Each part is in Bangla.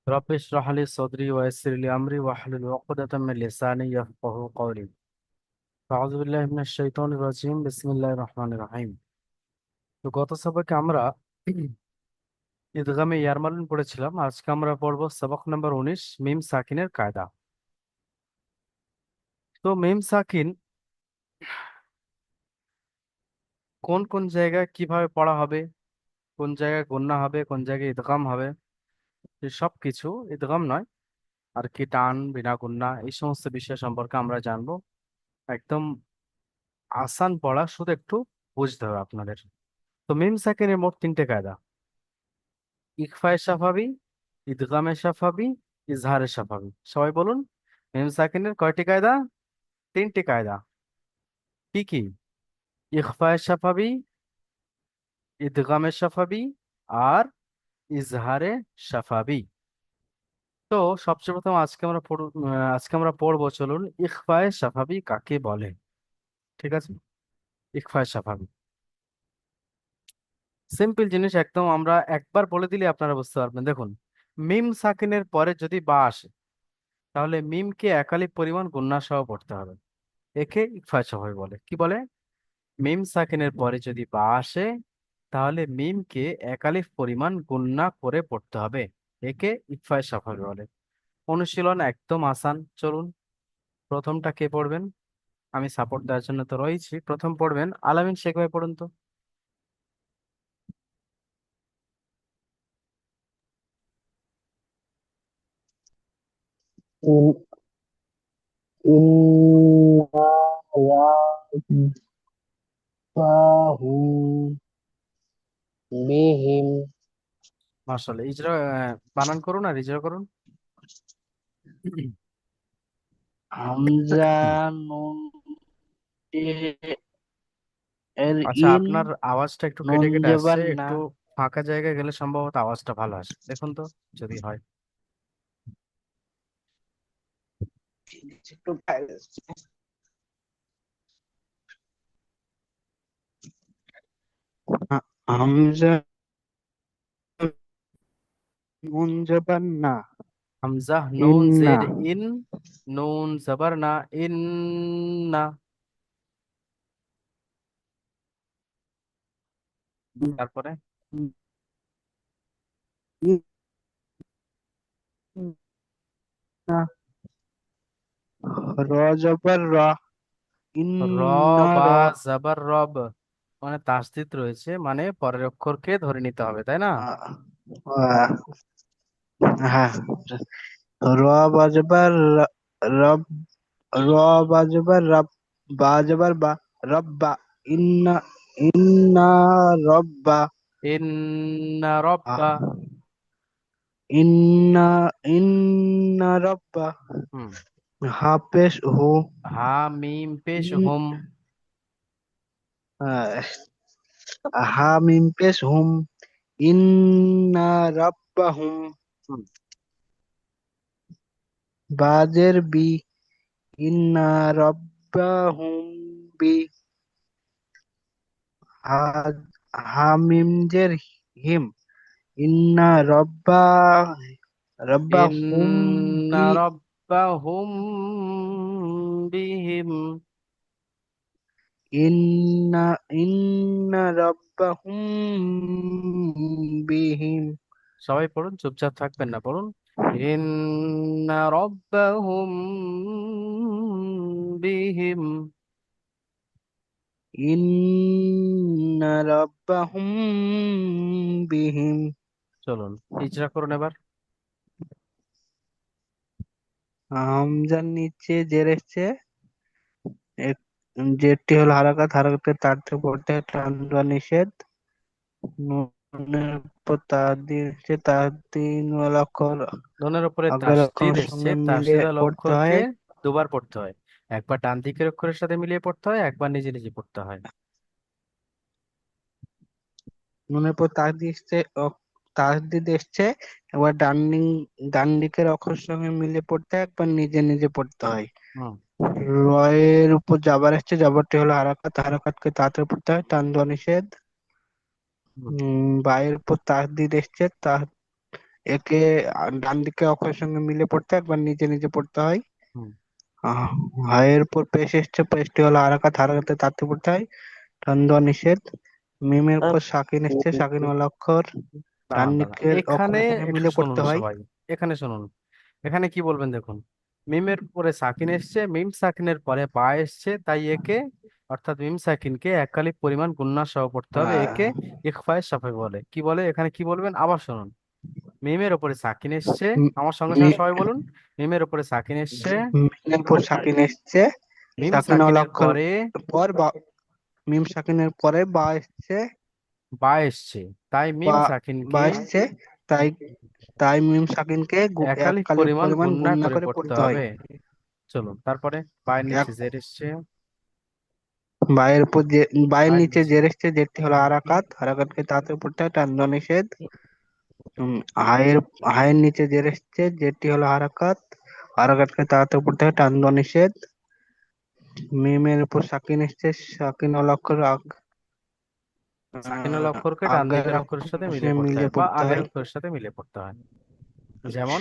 رب اشرح لي صدري ويسر لي أمري واحلل عقدة من لساني يفقهوا قولي. أعوذ بالله من الشيطان الرجيم بسم الله الرحمن الرحيم। তো গত সবকে আমরা ঈদগামে ইয়ারমালুন পড়েছিলাম। আজকে আমরা পড়বো সবক নম্বর 19 মিম সাকিনের কায়দা। তো মিম সাকিন কোন কোন জায়গায় কিভাবে পড়া হবে, কোন জায়গায় গুণনা হবে, কোন জায়গায় ঈদগাম হবে, এই সব কিছু, ঈদগাম নয় আর কি, টান বিনা গুণনা, এই সমস্ত বিষয় সম্পর্কে আমরা জানবো। একদম আসান পড়া, শুধু একটু বুঝতে হবে আপনাদের। তো মিম সাকিনের মোট তিনটে কায়দা: ইকফায়ে শাফাবি, ইদগামে শাফাবি, ইজহারে শাফাবি। সবাই বলুন, মিম সাকিনের কয়টি কায়দা? তিনটি কায়দা। কি কি? ইকফায়ে শাফাবি, ইদগামে শাফাবি, আর ইজহারে শাফাবি। তো সবচেয়ে প্রথম আজকে আমরা পড়বো, চলুন, ইকফায়ে শাফাবি কাকে বলে। ঠিক আছে, ইকফায়ে শাফাবি সিম্পল জিনিস একদম, আমরা একবার বলে দিলে আপনারা বুঝতে পারবেন। দেখুন, মিম সাকিনের পরে যদি বা আসে, তাহলে মিমকে একালিপ পরিমাণ গুণনা সহ পড়তে হবে। একে ইকফায়ে শাফাবী বলে। কি বলে? মিম সাকিনের পরে যদি বা আসে, তাহলে মিমকে একালিফ পরিমাণ গুণনা করে পড়তে হবে। একে ইকফায়ে শাফাবী বলে। অনুশীলন একদম আসান, চলুন। প্রথমটা কে পড়বেন? আমি সাপোর্ট দেওয়ার জন্য তো রয়েছি। প্রথম পড়বেন আলামিন শেখ ভাই, পড়ুন তো। إن إنا وعدناهم بهم মাশাআল্লাহ, ইজরা বানান করুন আর ইজরা করুন। হামজা নুন এর আচ্ছা, ইন আপনার আওয়াজটা একটু নুন কেটে কেটে আসছে, জবান না। একটু ফাঁকা জায়গায় গেলে সম্ভবত আওয়াজটা ভালো আসে, দেখুন তো যদি হয়। একটু হামজা নুন জবান না। হামজাহ নুন ইন্না জের ইন, নুন জবর না, ইন্না। তারপরে ইন্না র জবর র র ইন্না বা র জবর রব, মানে তাসদিদ রয়েছে, মানে পরের অক্ষরকে ধরে নিতে হবে, তাই না? হ্যাঁ, র বাজবার রব র বাজবার রব বাজবার বা রব্বা ইন্না ইন্না রব্বা ইন্না রব্বা। আহ, ইন্না ইন্না রব্বা হুম। হাফেজ হু হা মিম পেশ ইন হুম। আহ, হা মিম পেশ হুম ইন্না রাব্বাহুম হুম। বাজের বি ইন্না রাব্বাহুম বি হা হামিম জের হিম ইন্না রব্বাহুম ইন্না বি রব্বাহুম বিহিম। ইন্না ইন্না রব্বাহুম বিহিম সবাই পড়ুন, চুপচাপ থাকবেন না, পড়ুন। ইন্না রব্বাহুম বিহিম। ইন্না রব্বাহুম বিহিম চলুন, ইজরা করুন এবার। হামজার নিচে জের এসছে। জেরটি হলো হারাকাত, হারাকাতের তার থেকে পড়তে হয় টান দেওয়া নিষেধ। নুনের উপর তার দিয়েছে, তার তিন অক্ষর দোনের উপরে আগের তাসদিদ অক্ষরের এসছে, সঙ্গে মিলিয়ে তাসদিদ আল পড়তে হয়। অক্ষরকে দুবার পড়তে হয়। একবার ডান দিকের অক্ষরের সাথে মিলিয়ে পড়তে হয়, একবার নিজে নিজে পড়তে হয়। নুনের উপর তার দিয়েছে, তার দিতে এসছে। এবার ডান দিকের অক্ষরের সঙ্গে মিলিয়ে পড়তে হয়, একবার নিজে নিজে পড়তে হয়। হুম। রয়ের উপর জাবার এসছে, জাবারটি হলো হারাকাত, হারাকাতকে তাড়াতাড়ি পড়তে হয়, টান দেওয়া নিষেধ। হুম। বায়ের উপর তাসদিদ এসছে, একে ডান দিকে অক্ষরের সঙ্গে মিলে পড়তে হয়, একবার নিজে নিজে পড়তে হয়। হুম। আহ, হায়ের উপর পেশ এসছে, পেশটি হলো হারাকাত, হারাকাতে তাতে পড়তে হয়, টান দেওয়া নিষেধ। মিমের উপর সাকিন এসছে, সাকিন ওয়ালা অক্ষর, ডান দাঁড়ান দাঁড়ান, দিকের এখানে অক্ষরের সঙ্গে একটু মিলে পড়তে শুনুন হয়। সবাই, এখানে শুনুন। এখানে কি বলবেন দেখুন, মিমের পরে সাকিন এসছে, মিম সাকিনের পরে বা এসছে, তাই একে অর্থাৎ মিম সাকিনকে এককালিক পরিমাণ গুণনা সহ পড়তে হবে, আহ, একে ইখফায়ে সাফাই বলে। কি বলে এখানে, কি বলবেন আবার শুনুন। মিমের উপরে সাকিন এসছে, মি- আমার সঙ্গে সঙ্গে মি- সবাই বলুন। মিমের উপরে সাকিন এসছে, মিমের উপর সাকিন এসছে, মিম সাকিন ওয়ালা সাকিনের অক্ষর পরে পর বা, মিম সাকিনের পরে বা এসছে, বা এসছে, তাই মিম বা বা সাকিনকে এসছে, তাই তাই মিম সাকিনকে একালিক এককালীন পরিমাণ পরিমাণ গুণনা গুণনা করে করে পড়তে পড়তে হয়। হবে। চলুন তারপরে, বায়ের এক নিচে জের এসছে, বায়ের উপর যে, বায়ের বায়ের নিচে নিচে জের এসছে, জেরটি হলো হারাকাত, হারাকাতকে তাতে পড়তে হয়, টান দেওয়া নিষেধ। হায়ের হায়ের নিচে জের এসছে, জেরটি হলো হারাকাত, হারাকাতকে তাতে পড়তে হয়, টান দেওয়া নিষেধ। মিমের উপর সাকিন এসছে, সাকিন ওয়ালা অক্ষর সাকিনুল অক্ষরকে ডান আগের দিকের অক্ষরের সাথে অক্ষরের মিলিয়ে সঙ্গে পড়তে মিলিয়ে হয় বা পড়তে আগের হয়। অক্ষরের সাথে মিলিয়ে পড়তে হয়। যেমন,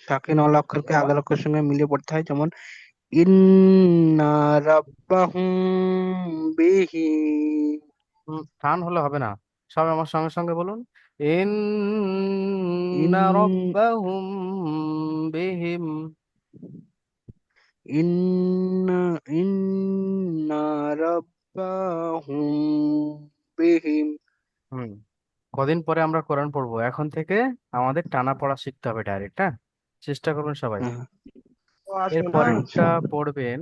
সাকিন ওয়ালা অক্ষরকে আগের অক্ষরের সঙ্গে মিলিয়ে পড়তে হয়, যেমন ইন্না রাব্বাহুম বিহি। টান হলে হবে না, সবাই আমার সঙ্গে সঙ্গে বলুন। ইন ইন্না রাব্বাহুম বিহিম। ইন্না ইন্না রাব্বাহুম বিহিম। হুম। কদিন পরে আমরা কোরআন পড়বো, এখন থেকে আমাদের টানা পড়া শিখতে হবে ডাইরেক্ট, হ্যাঁ? চেষ্টা করবেন সবাই। হ্যাঁ। এর আচ্ছা। পরেরটা পড়বেন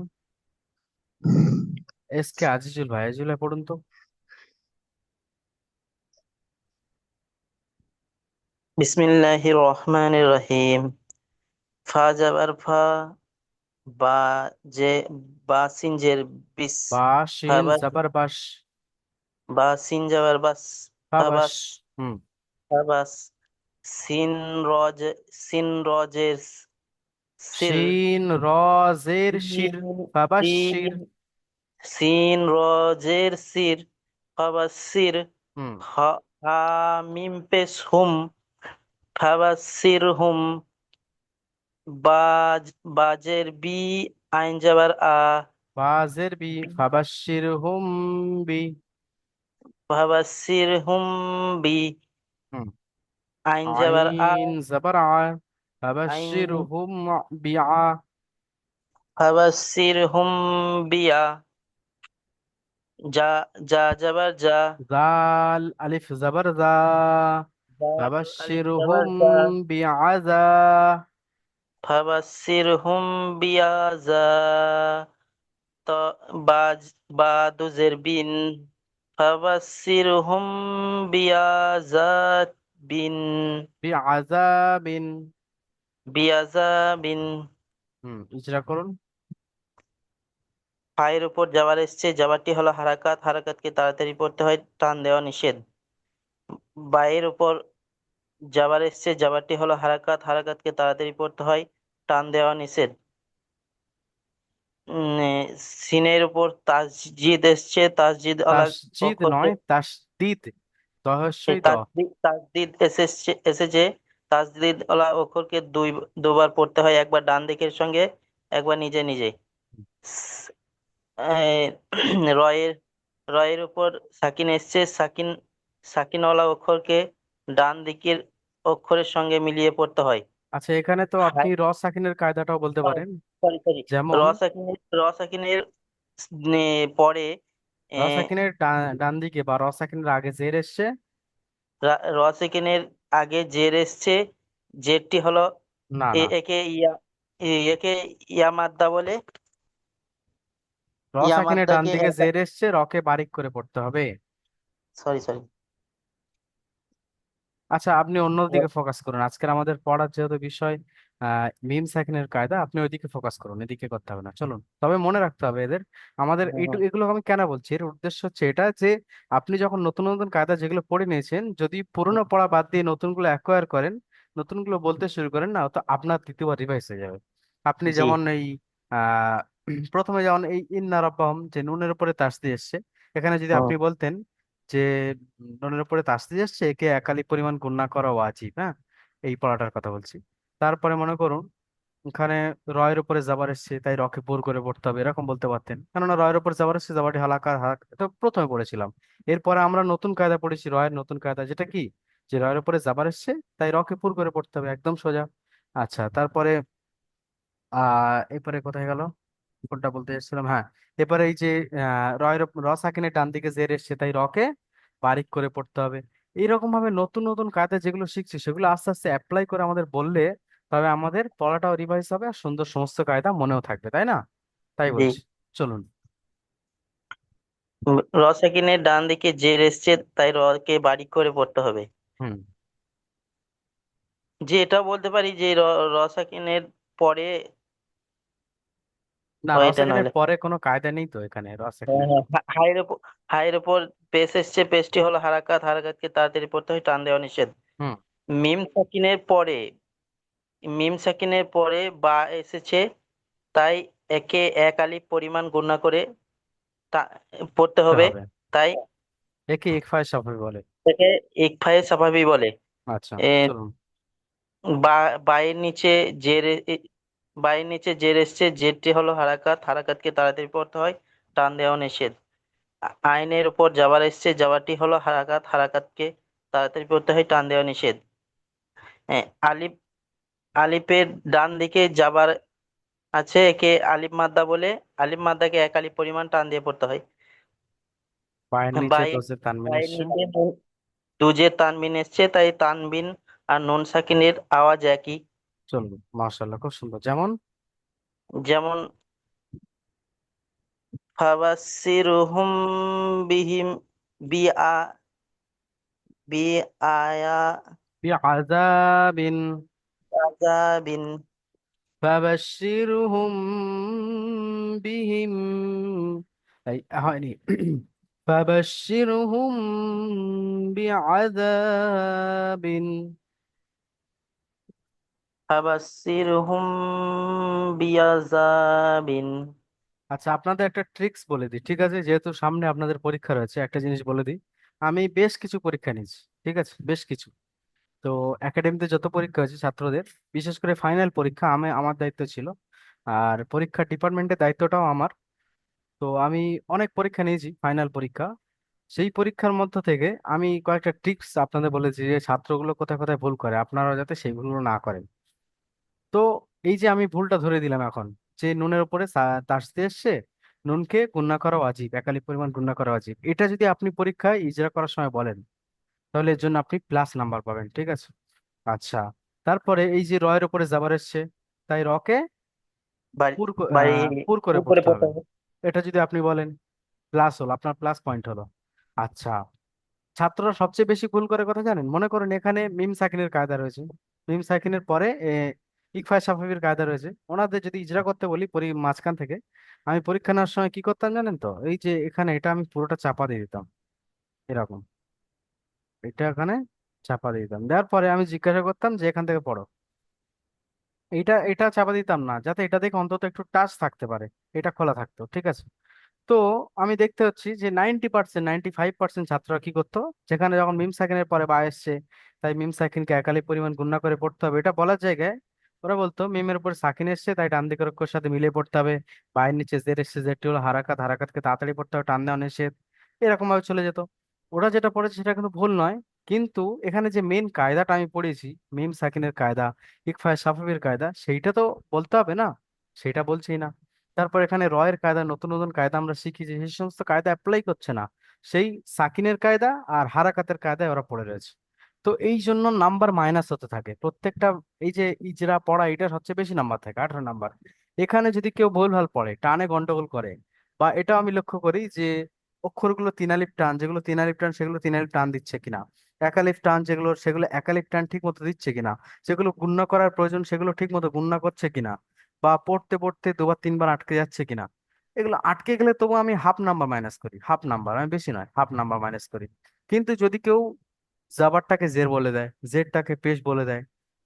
এস কে আজিজুল ভাই। আজিজুল ভাই পড়ুন তো। বিসমিল্লাহির রহমানির রহিম। ফা যাবার ফা, বা যে, বা সিন জের বিস, বা শিন ফাবাস, জাবার বাস, বা সিন যাবার বাস, ফাবাস। ফাবাস, হুম। ফাবাস। সিন রজ, সিন রজের সির, শিন র জের শির, ফাবাশির। সিন, সিন রজের সির, ফাবাসির। হুম। হা, হা মিম পেশ হুম, ফাবাসির হুম। বাজ, বাজের বি, আইন যাবার আ, বাজের বি, ফাবাশির হুম বি। ফাবাসির হুম বি, হুম। আইন যাবার আ, আইন জাবার আ, আইন, ফাবাশির হুম বিআ। ফাবাসির হুম বিয়া। যা, যা যাবার যা, জাল আলিফ জাবার জা, জাল আলিফ ফাবাশির যাবার হুম যা, বিআজা। ফাবাসির হুম বিয়া যা। ত, বাজ, বা দুজের বিন, ফাবাসির হুম বিয়া যা বিন, বিআজাবিন। বিয়াজা বিন। হুম, ইজরা করুন। ফায়ের উপর যাবার এসছে, যাবারটি হলো হারাকাত, হারাকাতকে তাড়াতাড়ি পড়তে হয়, টান দেওয়া নিষেধ। বায়ের উপর যাবার এসছে, যাবারটি হলো হারাকাত, হারাকাতকে তাড়াতাড়ি পড়তে হয়, টান দেওয়া নিষেধ। এ, সিনের উপর তাসজিদ এসছে, তাসজিদ আলা তাসজিদ অক্ষরকে, নয়, তাসদিদ। এই তহস্যই ত। তাসদিদ, তাসদিদ এসেছে, এসেছে। তাসদিদ আলা অক্ষরকে দুবার পড়তে হয়, একবার ডান দিকের সঙ্গে, একবার নিজে নিজে। আহ, রয়ের, রয়ের উপর সাকিন এসছে, সাকিন, সাকিনওয়ালা অক্ষরকে ডান দিকের অক্ষরের সঙ্গে মিলিয়ে পড়তে হয়। আচ্ছা, এখানে তো আপনি র সাকিনের কায়দাটাও বলতে পারেন। সরি সরি, র যেমন, সাকিনের, র সাকিনের পরে, র সাকিনের ডান দিকে বা র সাকিনের আগে জের এসছে। র সাকিনের আগে জের এসছে, জেরটি হলো, না না, একে ইয়া, একে ইয়া মাদ্দা বলে, র ইয়া সাকিনের ডান মাদ্দাকে, দিকে জের এসছে, রকে বারিক করে পড়তে হবে। সরি সরি, আচ্ছা, আপনি অন্যদিকে ফোকাস করুন, আজকের আমাদের পড়ার যেহেতু বিষয় মিম সাকিনের কায়দা, আপনি ওইদিকে ফোকাস করুন, এদিকে করতে হবে না। চলুন, তবে মনে রাখতে হবে এদের, আমাদের এগুলো আমি কেন বলছি, এর উদ্দেশ্য হচ্ছে এটা যে আপনি যখন নতুন নতুন কায়দা যেগুলো পড়ে নিয়েছেন, যদি পুরোনো পড়া বাদ দিয়ে নতুনগুলো অ্যাকোয়ার করেন, নতুনগুলো বলতে শুরু করেন না, তো আপনার দ্বিতীয়বার রিভাইজ হয়ে যাবে। আপনি জি, যেমন এই আহ প্রথমে যেমন এই ইন্না রাব্বাহুম, যে নুনের উপরে তাসদিদ এসছে, এখানে যদি হুম, আপনি বলতেন যে নুনের উপরে তাসদিদ এসছে, একে একালি পরিমাণ গুণনা করা ওয়াজিব, হ্যাঁ, এই পড়াটার কথা বলছি। তারপরে মনে করুন এখানে রয়ের উপরে জাবার এসছে, তাই রকে পুর করে পড়তে হবে, এরকম বলতে পারতেন, কেননা রয়ের উপর জাবার এসছে, জাবাটি হালাকার হালাক, এটা প্রথমে পড়েছিলাম। এরপরে আমরা নতুন কায়দা পড়েছি, রয়ের নতুন কায়দা, যেটা কি, যে রয়ের উপরে জাবার এসছে তাই রকে পুর করে পড়তে হবে, একদম সোজা। আচ্ছা, তারপরে এরপরে কোথায় গেল, কোনটা বলতে চাইছিলাম, হ্যাঁ, এরপরে এই যে র সাকিনের ডান দিকে জের এসছে, তাই রকে বারিক করে পড়তে হবে। এইরকম ভাবে নতুন নতুন কায়দা যেগুলো শিখছি সেগুলো আস্তে আস্তে অ্যাপ্লাই করে আমাদের বললে, তবে আমাদের পড়াটাও রিভাইজ হবে আর সুন্দর সমস্ত কায়দা মনেও থাকবে, তাই না? তাই জি। বলছি, চলুন। র সেকেন্ডের ডান দিকে জের এসছে, তাই র কে বারিক করে পড়তে হবে। হুম। যে এটাও বলতে পারি যে র সেকেন্ডের পরে, না, ও র এটা সেকেন্ডের নইলে, পরে কোনো কায়দা নেই তো এখানে, র হ্যাঁ সেকেন্ডের। হ্যাঁ, হায়ের উপর পেশ এসছে, পেশটি হলো হারাকাত, হারাকাতকে তাড়াতাড়ি পড়তে হয়, টান দেওয়া নিষেধ। হুম। মিম সাকিনের পরে, বা এসেছে, তাই একে এক আলিফ পরিমাণ গুণা করে তা- পড়তে তে হবে, হবে, তাই একে ইকফায় সাফাই বলে। এটাকে ইকফায়ে সাফাবি বলে। আচ্ছা, এ, চলুন। বা বায়ের নিচে বায়ের নিচে জের এসছে, জেরটি হলো হারাকাত, হারাকাতকে তাড়াতাড়ি পড়তে হয়, টান দেওয়া নিষেধ। আইনের উপর জাবার এসছে, জাবারটি হলো হারাকাত, হারাকাতকে তাড়াতাড়ি পড়তে হয়, টান দেওয়া নিষেধ। হ্যাঁ, আলিফের ডান দিকে জাবার আছে, একে আলিফ মাদ্দা বলে, আলিফ মাদ্দাকে এক আলিফ পরিমাণ টান দিয়ে পড়তে হয়। পায়ের নিচে বাই দোষের তানবিন বাইয়ের এসছে। নিচে দুজের তানবিন এসছে, তাই তানবিন আর নুন সাকিনের আওয়াজ একই। চলুন, মাশাআল্লাহ, খুব সুন্দর। যেমন, যেমন ফাবাসসিরহুম বিহিম বিআ বিআয়া বিআযাবিন, আযাবিন। فبشرهم بهم، এই হয়নি। فبشرهم بعذاب। ফাবাসসিরহুম বিআযাবিন। আচ্ছা, আপনাদের একটা ট্রিক্স বলে দিই, ঠিক আছে, যেহেতু সামনে আপনাদের পরীক্ষা রয়েছে, একটা জিনিস বলে দিই। আমি বেশ কিছু পরীক্ষা নিয়েছি, ঠিক আছে, বেশ কিছু। তো একাডেমিতে যত পরীক্ষা হয়েছে ছাত্রদের, বিশেষ করে ফাইনাল পরীক্ষা আমার দায়িত্ব ছিল, আর পরীক্ষা ডিপার্টমেন্টের দায়িত্বটাও আমার। তো আমি অনেক পরীক্ষা নিয়েছি, ফাইনাল পরীক্ষা। সেই পরীক্ষার মধ্য থেকে আমি কয়েকটা ট্রিক্স আপনাদের বলেছি, যে ছাত্রগুলো কোথায় কোথায় ভুল করে, আপনারা যাতে সেইগুলো না করেন। তো এই যে আমি ভুলটা ধরে দিলাম এখন, যে নুনের উপরে তাসতে এসছে, নুনকে গুণনা করা ওয়াজিব, একালি পরিমাণ গুণনা করা ওয়াজিব, এটা যদি আপনি পরীক্ষায় ইজরা করার সময় বলেন, তাহলে এর জন্য আপনি প্লাস নাম্বার পাবেন, ঠিক আছে। আচ্ছা, তারপরে এই যে রয়ের উপরে জাবার এসছে, তাই রকে বাড়ি বাড়ি পুর করে উপরে পড়তে পড়তে হবে, হবে। এটা যদি আপনি বলেন, প্লাস হলো, আপনার প্লাস পয়েন্ট হলো। আচ্ছা, ছাত্ররা সবচেয়ে বেশি ভুল করে কথা জানেন, মনে করেন এখানে মিম সাকিনের কায়দা রয়েছে, মিম সাকিনের পরে ইকফা সাফাবির কায়দা রয়েছে, ওনাদের যদি ইজরা করতে বলি মাঝখান থেকে, আমি পরীক্ষা নেওয়ার সময় কি করতাম জানেন তো, এই যে এখানে এটা আমি পুরোটা চাপা দিয়ে দিতাম, এরকম, এটা এখানে চাপা দিয়ে দিতাম, দেওয়ার পরে আমি জিজ্ঞাসা করতাম যে এখান থেকে পড়ো। এটা এটা চাপা দিতাম না, যাতে এটা দেখে অন্তত একটু টাচ থাকতে পারে, এটা খোলা থাকতো, ঠিক আছে। তো আমি দেখতে হচ্ছি যে 90%, 95% ছাত্ররা কি করতো, যেখানে যখন মিম সাকিনের পরে বা এসছে, তাই মিম সাকিনকে একালি পরিমাণ গুণনা করে পড়তে হবে, এটা বলার জায়গায় ওরা বলতো মিমের উপর সাকিন এসছে, তাই ডান দিকের অক্ষরের সাথে মিলিয়ে পড়তে হবে, বায়ের নিচে জের এসছে, জেরটি হলো হারাকাত, হারাকাতকে তাড়াতাড়ি পড়তে হবে, টান দেওয়া নিষেধ, এরকম ভাবে চলে যেত। ওরা যেটা পড়েছে সেটা কিন্তু ভুল নয়, কিন্তু এখানে যে মেন কায়দাটা আমি পড়েছি, মিম সাকিনের কায়দা, ইকফায় সাফাবির কায়দা, সেইটা তো বলতে হবে না, সেটা বলছি না। তারপর এখানে রয়ের কায়দা, নতুন নতুন কায়দা আমরা শিখি, যে সেই সমস্ত কায়দা অ্যাপ্লাই করছে না, সেই সাকিনের কায়দা আর হারাকাতের কায়দায় ওরা পড়ে রয়েছে। তো এই জন্য নাম্বার মাইনাস হতে থাকে প্রত্যেকটা, এই যে ইজরা পড়া, এটা সবচেয়ে বেশি নাম্বার থাকে, 18 নাম্বার। এখানে যদি কেউ ভুলভাল পড়ে, টানে গন্ডগোল করে, বা এটাও আমি লক্ষ্য করি যে অক্ষরগুলো তিন আলিফ টান, যেগুলো তিন আলিফ টান সেগুলো তিন আলিফ টান দিচ্ছে কিনা, একালিফ টান যেগুলো সেগুলো একালিফ টান ঠিক মতো দিচ্ছে কিনা, যেগুলো গুণনা করার প্রয়োজন সেগুলো ঠিক মতো গুণনা করছে কিনা, বা পড়তে পড়তে দুবার তিনবার আটকে যাচ্ছে কিনা। এগুলো আটকে গেলে তবু আমি হাফ নাম্বার মাইনাস করি, হাফ নাম্বার, আমি বেশি নয়, হাফ নাম্বার মাইনাস করি। কিন্তু যদি কেউ জাবারটাকে জের বলে দেয়, জেরটাকে পেশ বলে দেয়,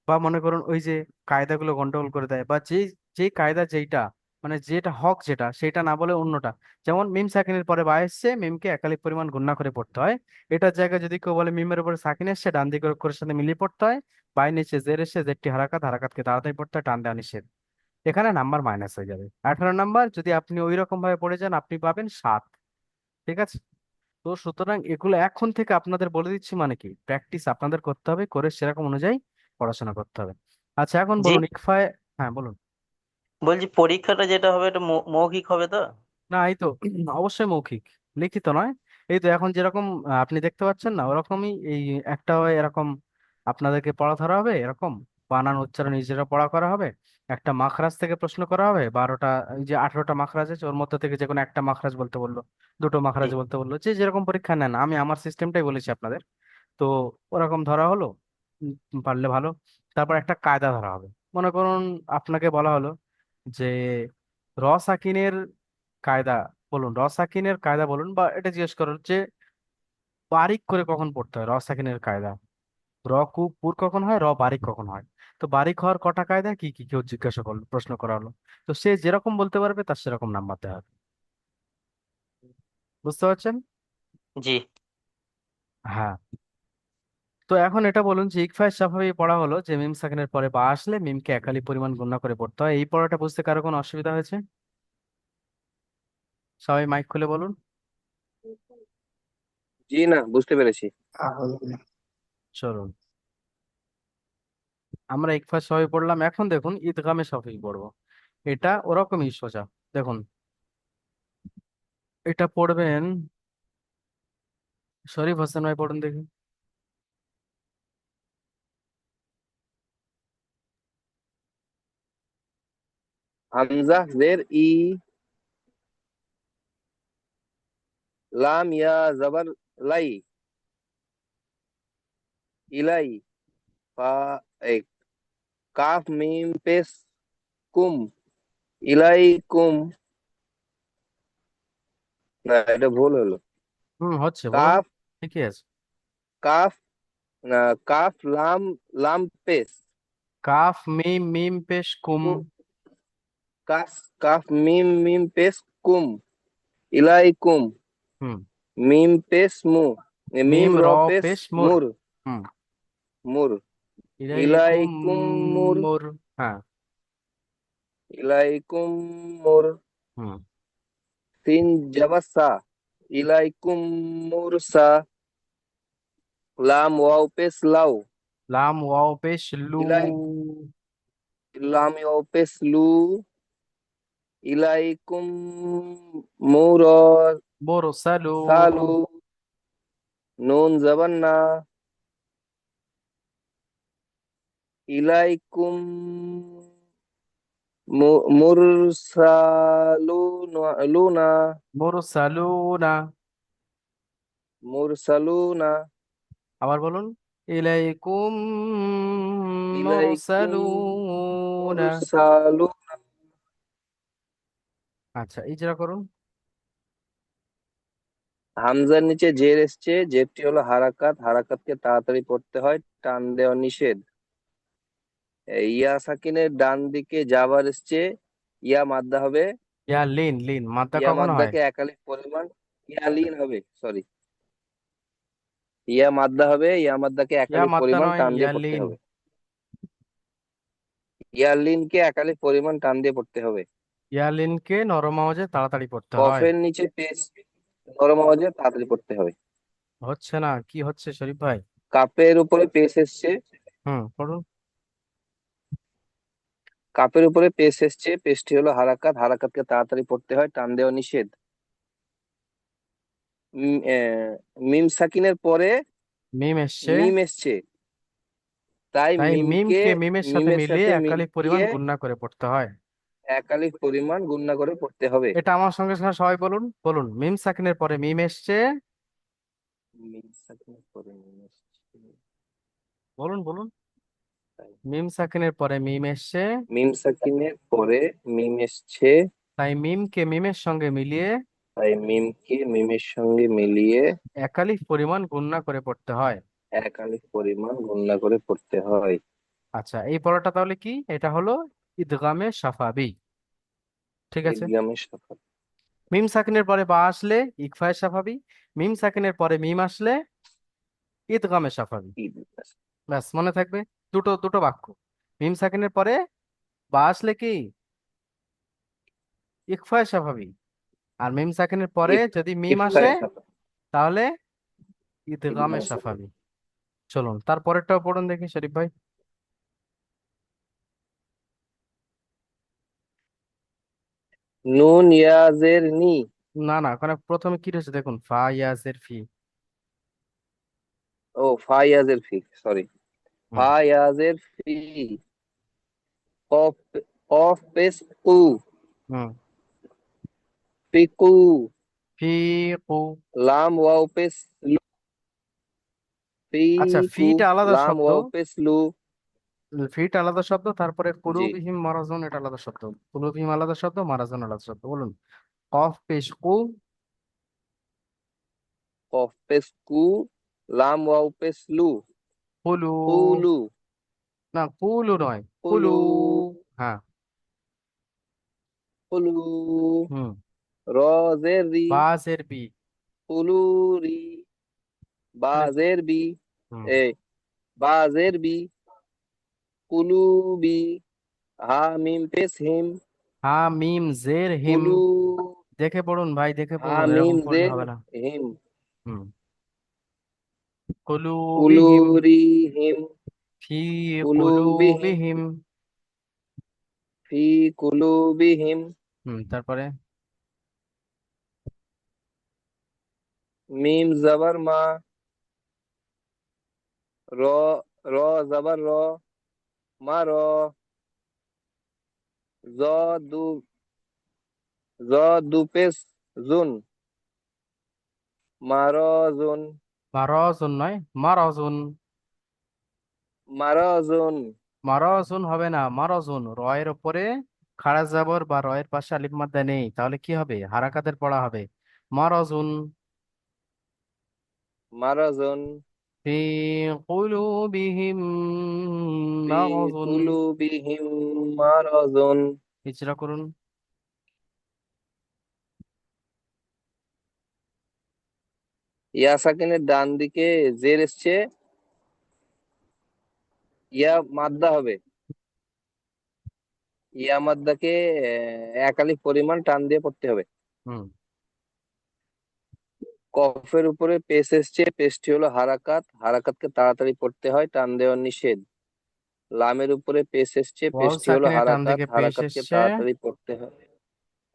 বা মনে করুন ওই যে কায়দাগুলো গন্ডগোল করে দেয়, বা যেই যেই কায়দা যেইটা মানে যেটা হক যেটা সেটা না বলে অন্যটা। যেমন মিম সাকিনের পরে বা এসছে, মিমকে একালিক পরিমাণ গুণনা করে পড়তে হয়। এটার জায়গায় যদি কেউ বলে মিমের উপরে সাকিন এসছে, ডান দিকের অক্ষরের সাথে মিলিয়ে পড়তে হয়। বাই নিচে জের এসছে, জেরটি হারাকাত, হারাকাতকে তাড়াতাড়ি পড়তে হয়, টান দেওয়া নিষেধ। এখানে নাম্বার মাইনাস হয়ে যাবে। 18 নাম্বার যদি আপনি ওই রকম ভাবে পড়ে যান, আপনি পাবেন 7। ঠিক আছে? তো সুতরাং এগুলো এখন থেকে আপনাদের বলে দিচ্ছি, মানে কি প্র্যাকটিস আপনাদের করতে হবে, করে সেরকম অনুযায়ী পড়াশোনা করতে হবে। আচ্ছা, এখন জি, বলুন ইকফায়। হ্যাঁ বলুন। বলছি পরীক্ষাটা যেটা হবে এটা মৌখিক হবে তো? না, এই তো অবশ্যই মৌখিক, লিখিত নয়। এই তো এখন যেরকম আপনি দেখতে পাচ্ছেন না, ওরকমই এই একটা হয় এরকম। আপনাদেরকে পড়া ধরা হবে এরকম, বানান উচ্চারণ নিজেরা পড়া করা হবে। একটা মাখরাজ থেকে প্রশ্ন করা হবে, 12টা, এই যে 18টা মাখরাজ আছে ওর মধ্যে থেকে যে কোনো একটা মাখরাজ বলতে বললো, দুটো জি। মাখরাজ বলতে বললো, যে যেরকম পরীক্ষা নেন, আমি আমার সিস্টেমটাই বলেছি আপনাদের। তো ওরকম ধরা হলো, পারলে ভালো। তারপর একটা কায়দা ধরা হবে। মনে করুন আপনাকে বলা হলো যে সাকিনের কায়দা বলুন, সাকিনের কায়দা বলুন, বা এটা জিজ্ঞেস করুন যে বারিক করে কখন পড়তে হয় সাকিনের কায়দা। কু পুর কখন হয়, বারিক কখন হয়। তো বারিক হওয়ার কটা কায়দা কি কি কেউ জিজ্ঞাসা করলো, প্রশ্ন করা হলো। তো সে যেরকম বলতে পারবে তার সেরকম নাম্বার দেওয়া হবে। বুঝতে পারছেন? জি। হ্যাঁ। তো এখন এটা বলুন যে ইকফায় স্বাভাবিক পড়া হলো যে মিম সাকিনের পরে বা আসলে মিমকে একালি পরিমাণ গণনা করে পড়তে হয়। এই পড়াটা বুঝতে কারো কোনো অসুবিধা হয়েছে? সবাই মাইক খুলে বলুন। জি না, বুঝতে পেরেছি। তাহলে চলুন আমরা ইকফা সবাই পড়লাম, এখন দেখুন ঈদগামে সফই পড়বো। এটা ওরকমই সোজা। দেখুন এটা পড়বেন, শরীফ হোসেন ভাই পড়ুন দেখি। হামজা জের ই, লাম ইয়া জবর লাই, ইলাই, ফা এক, কাফ মিম পেশ কুম, ইলাই কুম। না, এটা ভুল হলো। হচ্ছে বলুন। কাফ, ঠিকই আছে। কাফ, না, কাফ লাম, লাম পেশ কাফ মিম মিম পেশ কুম। কু, কাফ, কাফ মিম মিম পেশ কুম, ইলাই কুম, হুম। মিম পেশ মু, মিম মিম র র পেশ পেশ মুর। মুর, হুম। মুর, ইলাই ইলাইকুম কুম মুর, মুর। হ্যাঁ। ইলাই কুম মুর, হুম। সিন জবসা, ইলাইকুম মুরসা, লাম ওয়াও পেশ লাউ, লাম ওয়াও পেশ লু। ইলাই, লাম ওয়াও পেশ লু, ইলাইকুম মুরসালু। মুরসালু, নুন জবর না, ইলাইকুম মুরসালুনা, মুরসালুনা। মুরসালুনা, আবার বলুন। ইলাইকুম ইলাইকুম মুরসালুনা। মুরসালু। আচ্ছা, ইজরা করুন। হামজার নিচে জের এসছে, জেরটি হলো হারাকাত, হারাকাতকে তাড়াতাড়ি পড়তে হয়, টান দেওয়া নিষেধ। ইয়া সাকিনের ডান দিকে জাবার এসছে, ইয়া মাদ্দা হবে, ইয়া লিন লিন মাদ্দা ইয়া কখন হয়? মাদ্দাকে একালিক পরিমাণ, ইয়া লিন হবে, সরি, ইয়া মাদ্দা হবে, ইয়া মাদ্দাকে ইয়া একালিক মাদ্দা পরিমাণ নয়, টান ইয়া দিয়ে পড়তে লিন। হবে। ইয়া লিনকে একালিক পরিমাণ টান দিয়ে পড়তে হবে। ইয়া লিনকে নরম আওয়াজে তাড়াতাড়ি পড়তে হয়। কফের নিচে পেশ, নরম আওয়াজে তাড়াতাড়ি পড়তে হবে। হচ্ছে না, কি হচ্ছে শরীফ ভাই? কাপের উপরে পেশ এসছে, পড়ুন। কাপের উপরে পেশ এসছে, পেশটি হলো হারাকাত, হারাকাতকে তাড়াতাড়ি পড়তে হয়, টান দেওয়া নিষেধ। মিম সাকিনের পরে মিম এসছে, মিম এসছে, তাই তাই মিমকে মিমকে মিমের সাথে মিমের মিলিয়ে সাথে একালিক পরিমাণ মিলিয়ে গুণনা করে পড়তে হয়। একালিক পরিমাণ গুণনা করে পড়তে হবে। এটা আমার সঙ্গে সঙ্গে সবাই বলুন, বলুন মিম সাকিনের পরে মিম এসছে। মিম সাকিনের পরে মিম এসছে, বলুন বলুন। তাই মিম সাকিনের পরে মিম এসছে, মিম সাকিনের পরে মিম এসছে, তাই মিমকে মিমের সঙ্গে মিলিয়ে তাই মিমকে মিমের সঙ্গে মিলিয়ে একালিক পরিমাণ গুণনা করে পড়তে হয়। একালিক পরিমাণ গুণনা করে পড়তে হয়। আচ্ছা, এই পড়াটা তাহলে কি? এটা হলো ইদগামে সাফাবি। ঠিক আছে। ঈদগামের সাফা। মিম সাকিনের পরে বা আসলে ইকফায়ে সাফাবি, মিম সাকিনের পরে মিম আসলে ইদগামে সাফাবি। ঈদ। ব্যাস মনে থাকবে। দুটো দুটো বাক্য। মিম সাকিনের পরে বা আসলে কি ইকফায়ে সাফাবি, আর মিম সাকিনের পরে যদি মিম আসে ইফতারের সাফা। তাহলে ইদগামে ঈদগামের সাফা। সাফাবি। চলুন তারপরেরটাও পড়ুন দেখি শরীফ ভাই। নুন ইয়াজের নি। না না, ওখানে প্রথমে কি রয়েছে দেখুন, ফা ইয়াজের ফি। ও ফা ইয়াজের ফি, সরি। হুম। ফা ইয়াজের ফি। কফ, কফ পেশ কু। হুম। ফিকু। ফি কু। লাম ওয়াও পেশ লু। আচ্ছা, ফিকু। ফিটা আলাদা লাম শব্দ। ওয়াও পেশ লু। ফিট আলাদা শব্দ, তারপরে জি। কুলুবিহিম মারাজুন এটা আলাদা শব্দ। কুলুবিহিম আলাদা শব্দ, মারাজুন আলাদা শব্দ। বলুন। কফ পেশ কু। কফ পেশ কু। লাম ওয়াও পেশ লু। কুলু। কুলু। না, কুলু নয়, কুলু। কুলু। হ্যাঁ। কুলু। হুম। রজের রি। বাজের বি। কুলুরি। মানে বাজের বি। হুম। এ বাজের বি। কুলুবি। হা মিম পেশ হিম। হা মিম জের হিম। কুলু। দেখে পড়ুন ভাই, দেখে হা পড়ুন, মিম এরকম পড়লে জের হবে না। হিম। হুম। কুলুবিহিম। কুলুরি হিম। ফি কুলুবি হিম। কুলুবিহিম। ফি কুলুবি হিম। হুম, তারপরে মিম জবর মা। র, র জবর র। মা র। জ দু, জ দু পেশ জুন। মারজুন। মারাজুন নয়, মারাজুন। মারজুন। মারাজুন হবে না, মারাজুন। রয়ের উপরে খাড়া জাবর বা রয়ের পাশে আলিফ মাদ্দা নেই, তাহলে কি হবে? হারাকাতের পড়া হবে। মারাজুন। মারজুন। ফি কুলুবিহিম ফি মারাজুন। কুলুবিহিম মারজুন। হিজরা করুন। ইয়া সাকিনের ডান দিকে জের এসছে, ইয়া মাদ্দা হবে। ইয়া মাদ্দাকে এক আলিফ পরিমাণ টান দিয়ে পড়তে হবে। হুম। কফের উপরে পেশ এসছে, পেশটি হলো হারাকাত, হারাকাতকে তাড়াতাড়ি পড়তে হয়, টান দেওয়া নিষেধ। লামের উপরে পেশ এসছে, ওয়াও পেশটি হলো সাকিনের ডান হারাকাত, দিকে পেশ হারাকাতকে এসছে। তাড়াতাড়ি পড়তে হয়।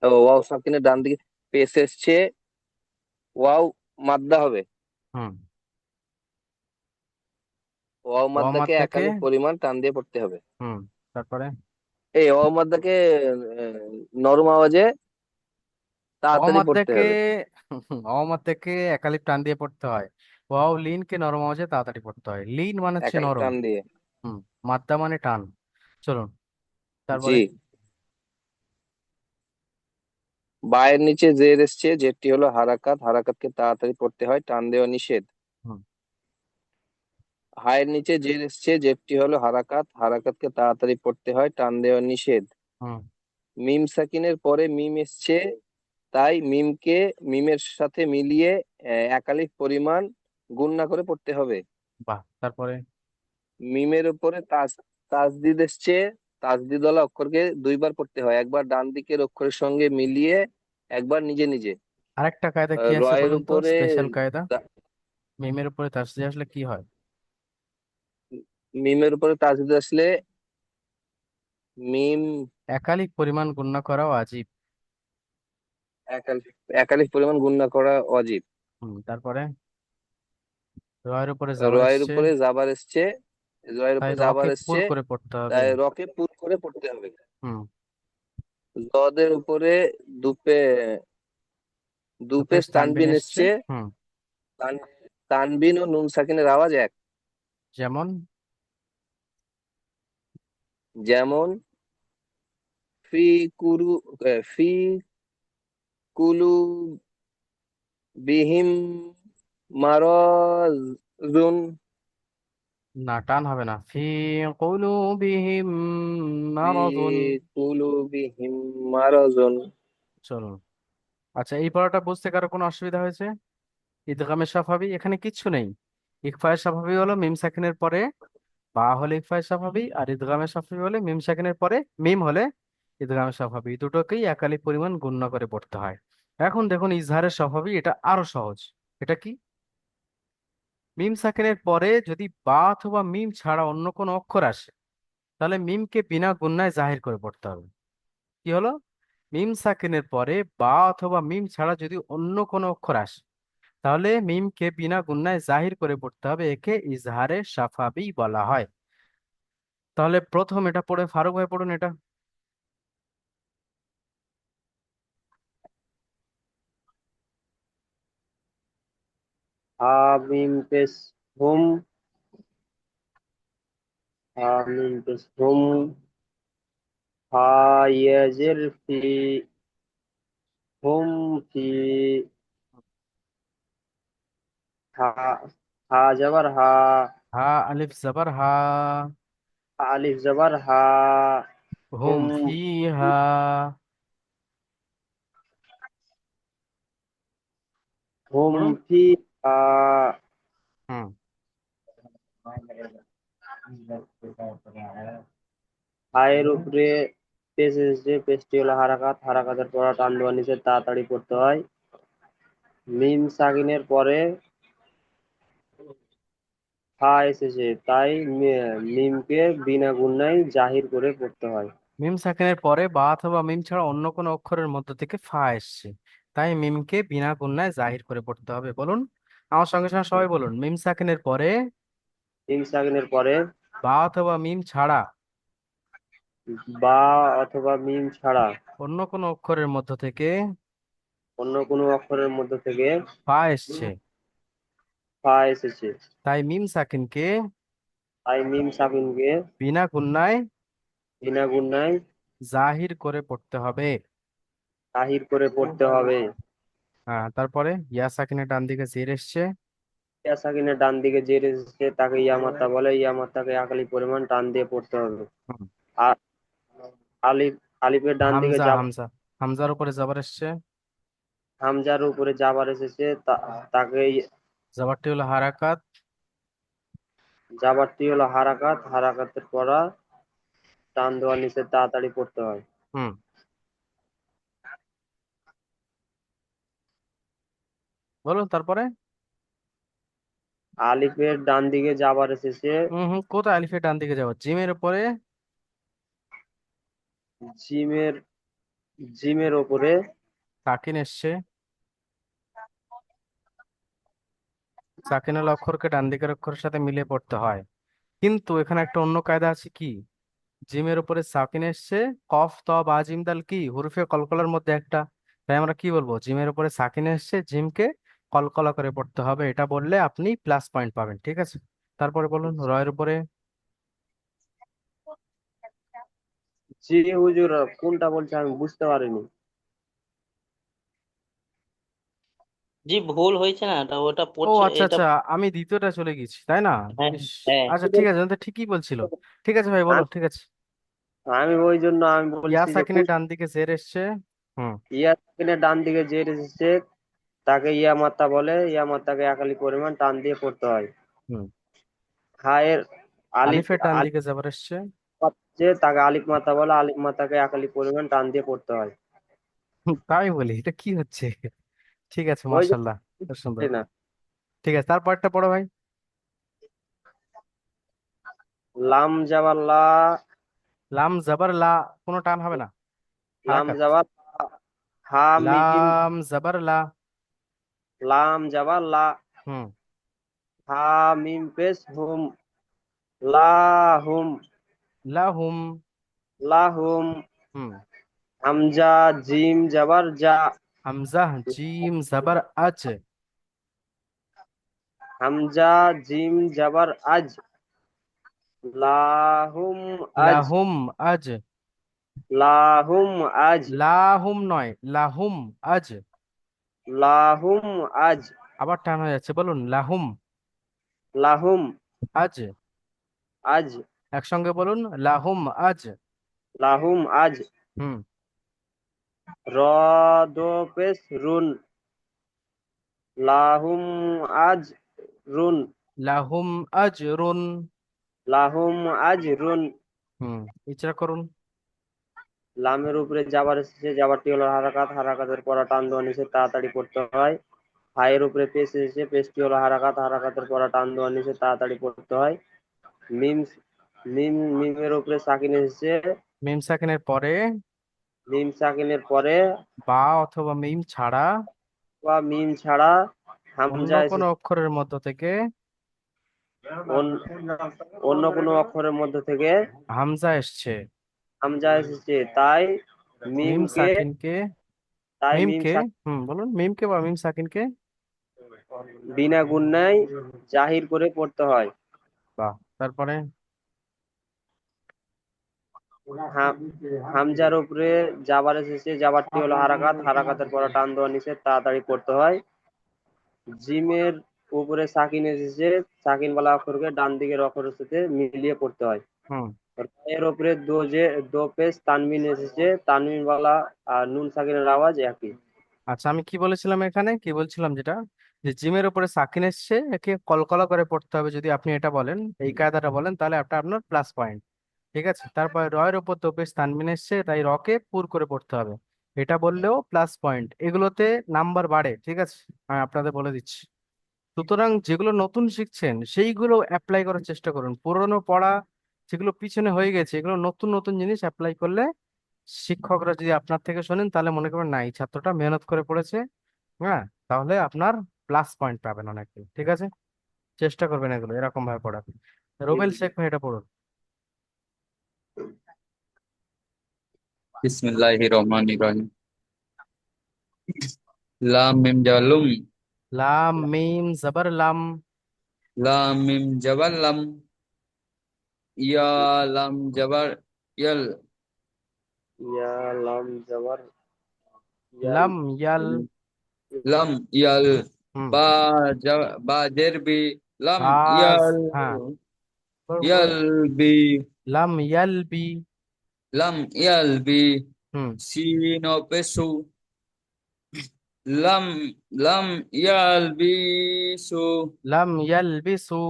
ও ওয়াও সাকিনের ডান দিকে পেশ এসছে, ওয়াও মাদ্দা হবে। হুম। ওয়াও ওয়াও মাদ্দাকে এক মাদ্দাকে। আলিফ পরিমাণ টান দিয়ে পড়তে হবে। হুম। তারপরে এই ওয়াও মাদ্দাকে নরম আওয়াজে ওয়াও তাড়াতাড়ি পড়তে মাদ্দাকে। হবে। ওয়াও মাদ্দাকে একালিপ টান দিয়ে পড়তে হয়। ওয়াও লিনকে নরম আওয়াজে তাড়াতাড়ি পড়তে হয়। লিন মানে এক হচ্ছে আলিফ নরম। টান দিয়ে। হুম। মাদ্দা মানে টান। চলুন জি। তারপরে। বায়ের নিচে জের এসছে, জেরটি হলো হারাকাত, হারাকাতকে তাড়াতাড়ি পড়তে হয়, টান দেওয়া নিষেধ। হুম। হায়ের নিচে জের এসছে, জেরটি হলো হারাকাত, হারাকাতকে তাড়াতাড়ি পড়তে হয়, টান দেওয়া নিষেধ। হুম। মিম সাকিনের পরে মিম এসছে, তাই মিমকে মিমের সাথে মিলিয়ে এক আলিফ পরিমাণ গুণনা করে পড়তে হবে। বাহ, তারপরে মিমের উপরে তাসদিদ এসছে, তাসদিদওয়ালা অক্ষরকে দুইবার পড়তে হয়, একবার ডান দিকের অক্ষরের সঙ্গে মিলিয়ে, একবার নিজে নিজে। আরেকটা কায়দা কি আছে রয়ের বলুন তো, উপরে স্পেশাল কায়দা। তা- মিমের উপরে তাসদিদ আসলে কি হয়? মিমের উপরে তাসদিদ আসলে মিম একালিক পরিমাণ গণনা করাও আজীব। এক আলিফ, এক আলিফ পরিমাণ গুণনা করা অজীব। হুম, তারপরে রয়ের উপরে জাবার রয়ের এসছে, উপরে জাবার এসছে, রয়ের তাই উপরে জাবার রকে পুর এসছে, করে পড়তে হবে। তাই রকে পুর করে পড়তে হবে। হুম। জদের উপরে দুপে, দুপে দুপেশ তানবিন তানবিন এসছে। এসছে। হুম। তানবিন ও নুন সাকিনের আওয়াজ এক। যেমন যেমন ফি কুরু, ফি কুলু বিহিম মারজুন। না, টান হবে না। ফি কুলুবিহিম ফি মারাদুন। কুলুবিহিম মারাজুন। চলুন। আচ্ছা, এই পড়াটা বুঝতে কারো কোনো অসুবিধা হয়েছে? ইদগামে সাফাবি এখানে কিচ্ছু নেই। ইকফায়ে সাফাবি হলো মিম সাকিনের পরে বা হলে ইকফায়ে সাফাবি, আর ইদগামে সাফাবি হলে মিম সাকিনের পরে মিম হলে ইদগামে সাফাবি। এই দুটোকেই একালি পরিমাণ গুণ্য করে পড়তে হয়। এখন দেখুন ইজহারের সাফাবি, এটা আরো সহজ। এটা কি? মিম সাকিনের পরে যদি বা অথবা মিম ছাড়া অন্য কোনো অক্ষর আসে, তাহলে মিমকে বিনা গুণনায় জাহির করে পড়তে হবে। কি হলো? মিম সাকিনের পরে বা অথবা মিম ছাড়া যদি অন্য কোনো অক্ষর আসে, তাহলে মিমকে বিনা গুণনায় জাহির করে পড়তে হবে। একে ইজহারে সাফাবি বলা হয়। তাহলে প্রথম এটা পড়ে ফারুক ভাই পড়ুন এটা। হামিম পেশ হুম, হামিম পেশ হুম, হাইয়াজের ফি, হুম ফি, হা, হা জবর হা, হা আলিফ জবর হা। আলিফ জবর হা, হুম হুম ফিহা। হুম পড়ুন। ফি হা। হুম। হায়ের উপরে পেশ এসেছে, পেশটি হলো হারাকাত, হারাকাতের পড়া টান দেওয়া নিচে তাড়াতাড়ি পড়তে হয়। মিম সাকিনের পরে হা এসেছে, তাই মিমকে বিনা গুণনায় জাহির করে পড়তে হয়। মিম সাকিনের পরে বা অথবা মিম ছাড়া অন্য কোনো অক্ষরের মধ্য থেকে ফা এসছে, তাই মিমকে বিনা গুণনায় জাহির করে পড়তে হবে। বলুন আমার সঙ্গে সঙ্গে সবাই বলুন। মিম সাকিনের পরে মিম সাকিনের পরে বা অথবা মিম ছাড়া বা অথবা মিম ছাড়া অন্য কোনো অক্ষরের মধ্য থেকে অন্য কোনো অক্ষরের মধ্যে থেকে ফা এসছে, ফা এসেছে, তাই মিম সাকিনকে তাই মিম সাকিনকে বিনা গুণনায় বিনা গুণনায় জাহির করে পড়তে হবে। তাহির করে পড়তে হবে। হ্যাঁ, তারপরে ইয়া সাকিনের ডান দিকে জের এসছে। ইয়া সাকিনের ডান দিকে জের এসেছে, তাকে ইয়ামাত্রা বলে। ইয়ামাত্রাকে একালি পরিমাণ টান দিয়ে পড়তে হবে। হুম। আর আলিফ, আলিফের ডান দিকে হামজা, যাব, হামজা, হামজার উপরে জবর এসছে। হামজার উপরে জাবার এসেছে, তাকে জবরটি হলো হারাকাত। জাবারটি হলো হারাকাত, হারাকাতের পড়া টান দেওয়ার নিচে তাড়াতাড়ি পড়তে হয়। হুম। বলুন তারপরে। আলিফের ডান দিকে জাবার এসেছে, কোথায় আলিফের ডান দিকে যাবো? জিমের উপরে জিমের, জিমের ওপরে সাকিন এসছে। সাকিনের অক্ষরকে ডান দিকের অক্ষরের সাথে মিলিয়ে পড়তে হয়। কিন্তু এখানে একটা অন্য কায়দা আছে। কি? জিমের উপরে সাকিন এসছে, কফ ত বা জিম দাল কি হুরুফে কলকলার মধ্যে একটা। তাই আমরা কি বলবো? জিমের উপরে সাকিন এসছে, জিমকে কলকলা করে পড়তে হবে। এটা বললে আপনি প্লাস পয়েন্ট পাবেন। ঠিক আছে? তারপরে বলুন রয়ের উপরে। জি হুজুর, কোনটা বলছে আমি বুঝতে পারিনি। জি, ভুল হয়েছে না, ওটা ওটা ও পড়ছে আচ্ছা এটা। আচ্ছা, আমি দ্বিতীয়টা চলে গেছি তাই না? হ্যাঁ, ইস। হ্যাঁ। আচ্ছা ঠিক আছে, তো ঠিকই বলছিল। ঠিক আছে ভাই, বলো আমি ঠিক আছে। আমি ওই জন্য আমি ইয়া বলছি যে সাকিনের ডান দিকে জের এসছে। হুম। ইয়া সাকিনের ডান দিকে যে এসেছে, তাকে ইয়া মাত্রা বলে। ইয়া মাত্রাকে একালি পরিমাণ টান দিয়ে পড়তে হয়। হুম। হায়ের আলিফ, আলিফের ডান আলিফ দিকে যাবার এসছে। যে তাকে আলিফ মাত্রা বলে। আলিফ মাত্রাকে একালি পরিমাণ টান দিয়ে পড়তে হয়। তাই বলি, এটা কি হচ্ছে? ঠিক আছে, ওই যে মার্শাল্লাহ, খুব সুন্দর। না, ঠিক আছে, তারপরটা পড়ো ভাই। লাম জাবার লা, লাম জাবার লা। কোনো টান হবে না। লাম হারাকাত। জাবার হা মিম, লাম জাবার লা। লাম জাবার লা, হুম। হা মিম পেশ হুম, লাহুম, লাহুম। লাহুম। হুম। হামজা জিম জাবার যা, হামজা জিম জাবার আজ। হামজা জিম জাবার আজ, লাহুম আজ, লাহুম আজ। লাহুম আজ, লাহুম নয়, লাহুম আজ। লাহুম আজ, আবার টান হয়ে যাচ্ছে, বলুন লাহুম লাহুম আজ। আজ, একসঙ্গে বলুন, লাহুম আজ। লাহুম আজ, হুম। র দো পেশ রুন, লাহুম আজ রুন, লাহুম আজরুন। লাহুম আজ রুন। হুম, ইচরা করুন। লামের উপরে জাবার এসেছে, জাবারটি হলো হারাকাত, হারাকাতের পড়া টান দেওয়া নিষেধ, তাড়াতাড়ি পড়তে হয়। হায়ের উপরে পেশ এসেছে, পেশটি হলো হারাকাত, হারাকাতের পড়া টান দেওয়া নিষেধ, তাড়াতাড়ি পড়তে হয়। মিম, মিমের উপরে সাকিন এসেছে, মিম সাকিনের পরে মিম সাকিনের পরে বা অথবা মিম ছাড়া বা মিম ছাড়া অন্য হামজা কোনো এসেছে, অক্ষরের মধ্য থেকে অন- অন্য কোনো অক্ষরের মধ্যে থেকে হামজা এসছে। হামজা এসেছে, তাই মিম মিমকে, সাকিনকে তাই মিম মিমকে সাকিন বলুন, মিমকে বা মিম সাকিনকে বিনা গুণায় জাহির করে পড়তে হয়। বাহ। তারপরে হামজার উপরে জাবার এসেছে, জাবারটি হলো হারাকাত, হারাকাতের পরে টান দেওয়া নিষেধ, তাড়াতাড়ি পড়তে হয়। জিমের উপরে সাকিন এসেছে, সাকিন ওয়ালা অক্ষরকে ডান দিকের অক্ষরের সাথে মিলিয়ে পড়তে হয়। হুম। এর উপরে দো পেশ তানবিন এসেছে, তানবিন ওয়ালা আর নুন সাকিনের আওয়াজ একই। আচ্ছা, আমি কি বলেছিলাম এখানে, কি বলছিলাম যেটা, যে জিমের উপরে সাকিন এসছে, একে কলকলা করে পড়তে হবে। যদি আপনি এটা বলেন, এই কায়দাটা বলেন, তাহলে এটা আপনার প্লাস পয়েন্ট। ঠিক আছে। তারপরে রয়ের উপর তোপেশ তানবিন এসছে, তাই রকে পুর করে পড়তে হবে। এটা বললেও প্লাস পয়েন্ট। এগুলোতে নাম্বার বাড়ে। ঠিক আছে, আমি আপনাদের বলে দিচ্ছি। সুতরাং যেগুলো নতুন শিখছেন সেইগুলো অ্যাপ্লাই করার চেষ্টা করুন। পুরনো পড়া যেগুলো পিছনে হয়ে গেছে, এগুলো নতুন নতুন জিনিস অ্যাপ্লাই করলে শিক্ষকরা যদি আপনার থেকে শোনেন, তাহলে মনে করবেন না, এই ছাত্রটা মেহনত করে পড়েছে। হ্যাঁ, তাহলে আপনার প্লাস পয়েন্ট পাবেন অনেকে। ঠিক আছে, চেষ্টা করবেন এগুলো এরকম ভাবে পড়ার। রোবেল শেখ ভাই, এটা পড়ুন। বিসমিল্লাহির রহমানির রহিম। লাম মিম জালুম। লাম মিম জবর লাম। লাম মিম জাবার লাম। ইয়া লাম জাবার ইয়াল। ইয়া লাম জাবার ইয়াল, লাম ইয়াল। লাম ইয়াল। হুম। বা বা জের বি। লাম বাস। ইয়াল। হ্যাঁ, বলুন ইয়াল বলুন। বি। লাম ইয়ালবি। লাম ইয়াল বি। হুম। সিন ও পেশু। লাম লাম ইয়াল বি সু। লাম ইয়ালবিসু।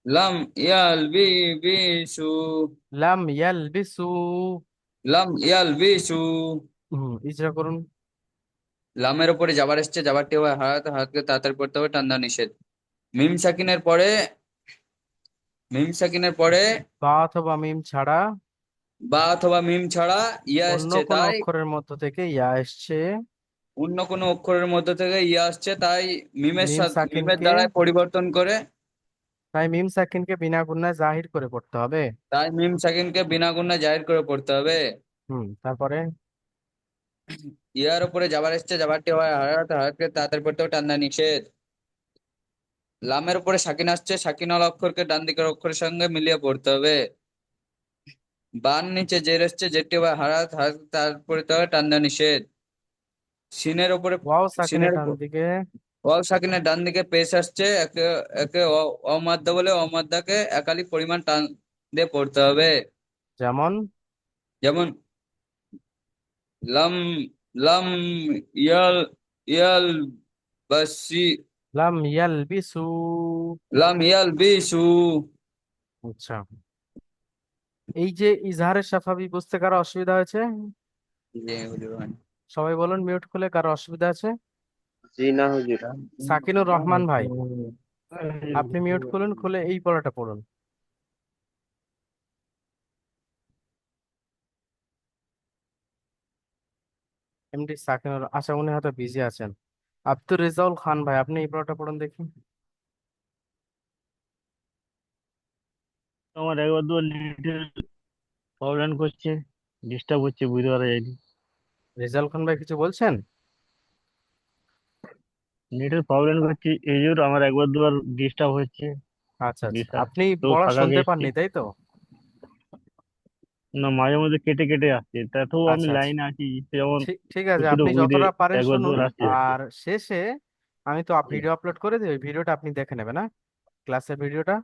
লাম ইয়াল বি সু। লাম ইয়ালবিসু। লাম ইয়াল বি সু। ইজরা করুন। লামের উপরে জাবার এসছে, জাবারটি হবে হারাতে, হারাতকে তাড়াতাড়ি পড়তে হবে, টান দেওয়া নিষেধ। মিম সাকিনের পরে, মিম সাকিনের পরে বা অথবা মিম ছাড়া বা অথবা মিম ছাড়া ইয়া অন্য এসছে, কোন তাই অক্ষরের মধ্য থেকে ইয়া এসছে। অন্য কোনো অক্ষরের মধ্যে থেকে ইয়া আসছে, তাই মিমের মিম সাথে মিমের সাকিনকে দ্বারাই পরিবর্তন করে, তাই মিম সাকিনকে বিনা গুণায় জাহির করে পড়তে হবে। তাই মিম সাকিনকে বিনা গুণায় জাহির করে পড়তে হবে। তারপরে ইয়ার উপরে জাবার এসছে, জাবারটি হয় হারাতে, হারাতকে তাড়াতাড়ি পড়তে হবে, টান দেওয়া নিষেধ। লামের উপরে সাকিন আসছে, সাকিনওয়ালা অক্ষরকে ডান দিকের অক্ষরের সঙ্গে মিলিয়ে পড়তে হবে। বান নিচে জের এসছে, জেরটি হয় হারাত, হারাত তারপরে তো টান দেওয়া নিষেধ। সিনের উপরে, ওয়াও সাকিনের সিনের ডান দিকে। ওয়াও সাকিনের ডান দিকে পেশ আসছে, একে একে অমাদ্দা বলে অমাদ্দাকে একালি পরিমাণ টান দিয়ে পড়তে হবে। যেমন যেমন লাম লাম ইয়াল ইয়াল বাসি। লাম ইয়ালবিসু। লাম ইয়াল বিসু। আচ্ছা, এই যে ইজহারের সাফাবি বুঝতে কারো অসুবিধা হয়েছে? জি হুজুর। সবাই বলুন মিউট খুলে, কারো অসুবিধা আছে? জি না হুজুর। সাকিনুর রহমান ভাই, আপনি মিউট খুলুন, খুলে এই পড়াটা পড়ুন। এমডি সাকিনুর, আচ্ছা উনি হয়তো বিজি আছেন। আব্দুর রেজাউল খান ভাই, আপনি এই পড়াটা পড়ুন দেখি। আমার একবার দুবার নেটের প্রবলেম করছে, ডিস্টার্ব হচ্ছে, বুঝতে পারা যায়নি। রেজাউল খান ভাই কিছু বলছেন? নেটের প্রবলেম করছে, এই জন্য আমার একবার দুবার ডিস্টার্ব হচ্ছে। আচ্ছা আচ্ছা, ডিস্টার্ব আপনি তো পড়া ফাঁকা শুনতে গেছি। পাননি তাই তো? না, মাঝে মধ্যে কেটে কেটে আসছে, তাতেও আমি আচ্ছা আচ্ছা, লাইনে আছি, যেমন ঠিক ঠিক আছে, কিছুটা আপনি বুঝতে যতটা পারেন একবার শুনুন। দুবার আসছে আর কি। আর শেষে আমি তো ভিডিও আপলোড করে দিই, ওই ভিডিওটা আপনি দেখে নেবেন, না ক্লাসের ভিডিওটা।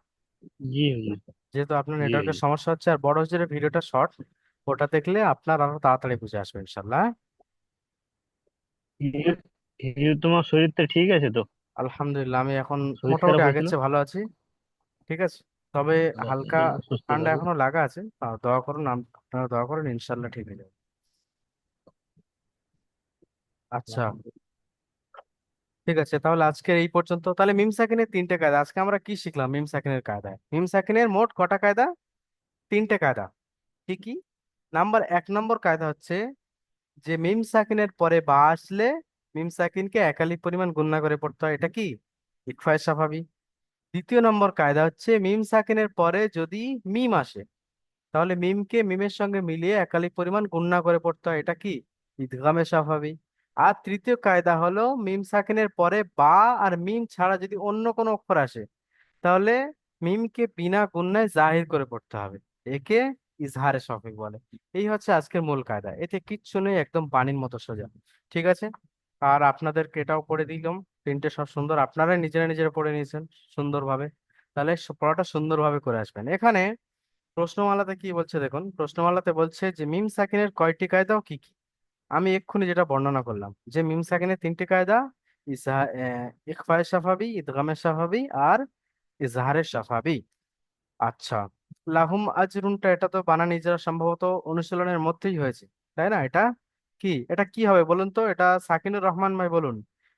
জি হুজুর। যেহেতু আপনার জি নেটওয়ার্কের হুজুর। সমস্যা হচ্ছে, আর বড় হুজুরের ভিডিওটা শর্ট, ওটা দেখলে আপনার আরো তাড়াতাড়ি বুঝে আসবে ইনশাল্লাহ, হ্যাঁ? হুজুর, হুজুর, তোমার শরীরটা ঠিক আছে তো? আলহামদুলিল্লাহ, আমি এখন শরীর মোটামুটি খারাপ আগের হয়েছিল? চেয়ে ভালো আছি। ঠিক আছে, তবে আল্লাহ হালকা যেন সুস্থ ঠান্ডা থাকে। এখনো লাগা আছে, দোয়া করুন, আপনারা দোয়া করুন, ইনশাল্লাহ ঠিক হয়ে যাবে। আচ্ছা, ঠিক আছে, তাহলে আজকের এই পর্যন্ত। তাহলে মিম সাকিনের তিনটে কায়দা আজকে আমরা কি শিখলাম? মিম সাকিনের কায়দায়, মিম সাকিনের মোট কটা কায়দা? তিনটে কায়দা। কি কি? এক নম্বর কায়দা হচ্ছে যে মিম সাকিনের পরে বা আসলে মিম সাকিনকে একালিক পরিমাণ গুণনা করে পড়তে হয়, এটা কি? ইকফায়ে সাফাবি। দ্বিতীয় নম্বর কায়দা হচ্ছে মিম সাকিনের পরে যদি মিম আসে, তাহলে মিমকে মিমের সঙ্গে মিলিয়ে একালিক পরিমাণ গুণনা করে পড়তে হয়, এটা কি? ইদগামে সাফাবি। আর তৃতীয় কায়দা হলো মিম সাকিনের পরে বা আর মিম ছাড়া যদি অন্য কোনো অক্ষর আসে, তাহলে মিমকে বিনা গুণনায় জাহির করে পড়তে হবে, একে ইজহারে সফিক বলে। এই হচ্ছে আজকের মূল কায়দা, এতে কিচ্ছু নেই, একদম পানির মতো সোজা। ঠিক আছে, আর আপনাদেরকে এটাও পড়ে দিলাম, তিনটে সব সুন্দর, আপনারাই নিজেরা নিজেরা পড়ে নিয়েছেন সুন্দরভাবে। তাহলে পড়াটা সুন্দরভাবে করে আসবেন। এখানে প্রশ্নমালাতে কি বলছে দেখুন, প্রশ্নমালাতে বলছে যে মিম সাকিনের কয়টি কায়দা ও কি কি। আমি এক্ষুনি যেটা বর্ণনা করলাম যে মিম সাকিনের তিনটি কায়দা, ইখফায়ে সাফাবি, ইদগামে সাফাবি, আর ইজহারে সাফাবি। আচ্ছা, লাহুম আজরুনটা, এটা তো বানান ইজরা সম্ভবত অনুশীলনের মধ্যেই হয়েছে, তাই না? এটা কি, এটা কি হবে বলুন তো, এটা সাকিনুর রহমান ভাই বলুন।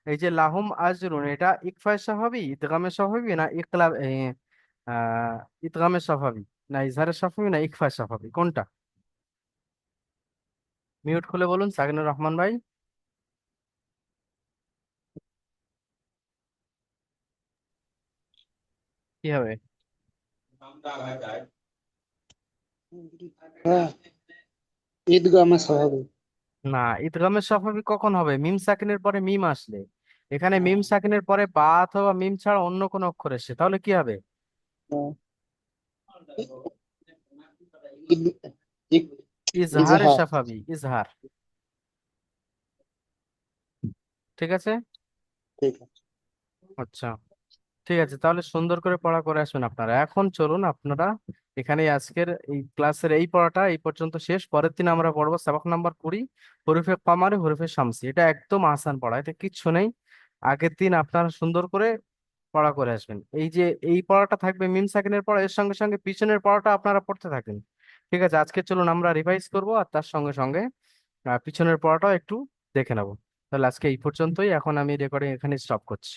এই যে লাহুম আজরুন, এটা ইকফায়ে সাফাবি, ইদগামে সাফাবি, না আহ ইদগামে সাফাবি, না ইজহারে সাফাবি, না ইকফায়ে সাফাবি, কোনটা? মিউট খুলে বলুন সাকিনুর রহমান ভাই। কি হবে? হ্যাঁ, ঈদগামে স্বাভাবিক। না, ইদগামে সাফাবি কখন হবে? মিম সাকিনের পরে মিম আসলে। এখানে মিম সাকিনের পরে বা অথবা মিম ছাড়া অন্য কোনো অক্ষর এসে, তাহলে কি হবে? হ্যাঁ, ঈদ- ঈদ- ইজহারে ইজহার। সাফাবি, ইজহার। ঠিক আছে। ঠিক আছে। আচ্ছা, ঠিক আছে, তাহলে সুন্দর করে পড়া করে আসবেন আপনারা। এখন চলুন আপনারা, এখানে আজকের এই ক্লাসের এই পড়াটা এই পর্যন্ত শেষ। পরের দিন আমরা পড়বো সবক নাম্বার 20, হরফে কামারে হরফে শামসি। এটা একদম আসান পড়া, এটা কিচ্ছু নেই। আগের দিন আপনারা সুন্দর করে পড়া করে আসবেন। এই যে এই পড়াটা থাকবে মিম সাকিনের পড়া, এর সঙ্গে সঙ্গে পিছনের পড়াটা আপনারা পড়তে থাকেন। ঠিক আছে, আজকে চলুন আমরা রিভাইজ করব, আর তার সঙ্গে সঙ্গে পিছনের পড়াটাও একটু দেখে নেবো। তাহলে আজকে এই পর্যন্তই, এখন আমি রেকর্ডিং এখানে স্টপ করছি।